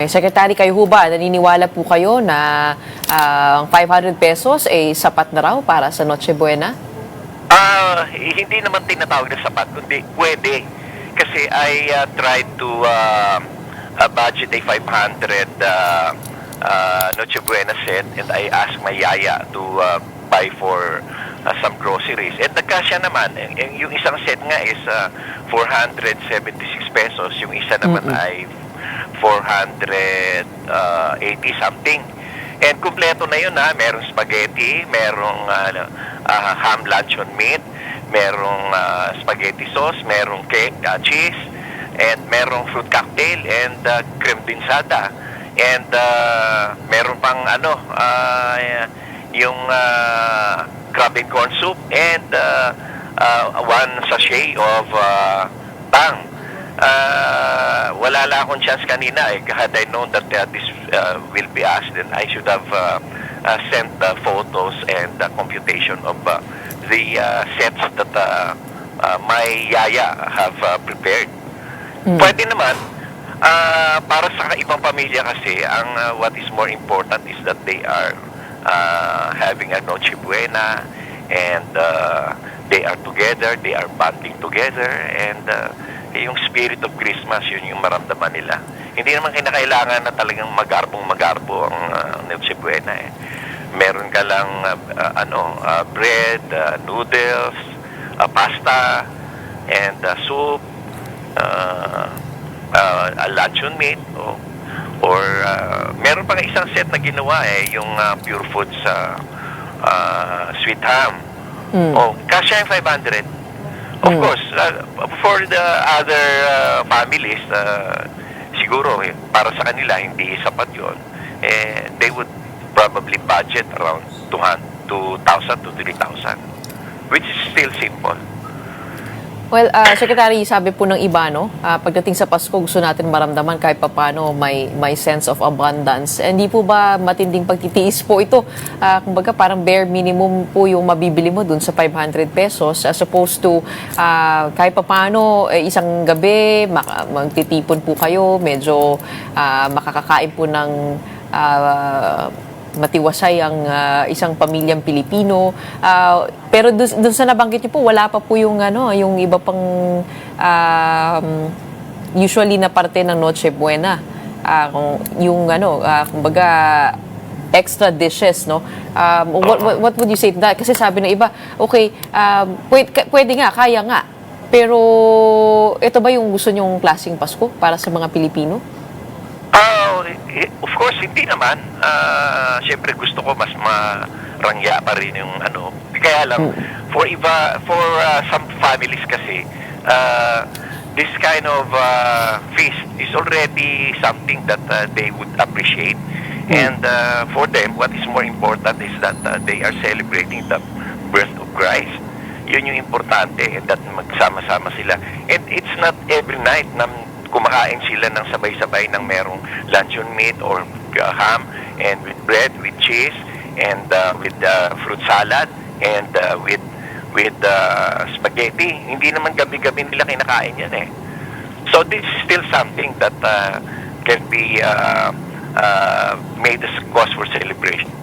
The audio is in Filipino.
Secretary, kayo ho ba, naniniwala po kayo na ang 500 pesos ay sapat na raw para sa Noche Buena? Hindi naman tinatawag na sapat, kundi pwede. Kasi I tried to budget a 500 Noche Buena set, and I asked my yaya to buy for some groceries. And nagkasya naman, yung isang set nga is 476 pesos, yung isa naman ay 480 something. And kumpleto na yun ha. Merong spaghetti, merong ham luncheon meat, merong spaghetti sauce, merong cake, cheese, and merong fruit cocktail, and creme binsada. And meron pang yung crab and corn soup, and one sachet of tang. Wala lang akong chance kanina had I known that this will be asked, then I should have sent photos and computation of the sets that my yaya have prepared. Pwede naman, para sa ibang pamilya kasi, what is more important is that they are having a Noche Buena, and they are together, they are bonding together, and yung spirit of Christmas, yun yung maramdaman nila. Hindi naman kinakailangan na talagang magarbo ang Noche Buena eh. Meron ka lang bread, noodles, pasta, and soup, luncheon meat, or meron pang isang set na ginawa yung pure foods sweet ham. Kasya yung 500. Of course, for the other families, siguro para sa kanila hindi sapat yun. They would probably budget around 2,000 to 3,000, which is still simple. Well, Secretary, sabi po ng iba, no, pagdating sa Pasko, gusto natin maramdaman kahit papano may sense of abundance. Hindi po ba matinding pagtitiis po ito? Kumbaga parang bare minimum po yung mabibili mo dun sa 500 pesos as opposed to kahit papano isang gabi magtitipon po kayo, medyo makakakain po ng matiwasay ang isang pamilyang Pilipino. Pero doon sa nabanggit niyo po, wala pa po yung yung iba pang usually na parte ng Noche Buena. Yung kumbaga extra dishes, no? What would you say to that? Kasi sabi ng iba, okay, pwede nga, kaya nga. Pero ito ba yung gusto nyong klaseng Pasko para sa mga Pilipino? Of course, hindi naman. Siyempre gusto ko mas marangya pa rin yung Kaya lang, for some families kasi, this kind of feast is already something that they would appreciate. And for them, what is more important is that they are celebrating the birth of Christ. Yun yung importante, that magsama-sama sila. And it's not every night na kumakain sila ng sabay-sabay ng merong luncheon meat or ham, and with bread, with cheese, and with fruit salad, and with spaghetti. Hindi naman gabi-gabi nila kinakain yan eh. So this is still something that can be made as cause for celebration.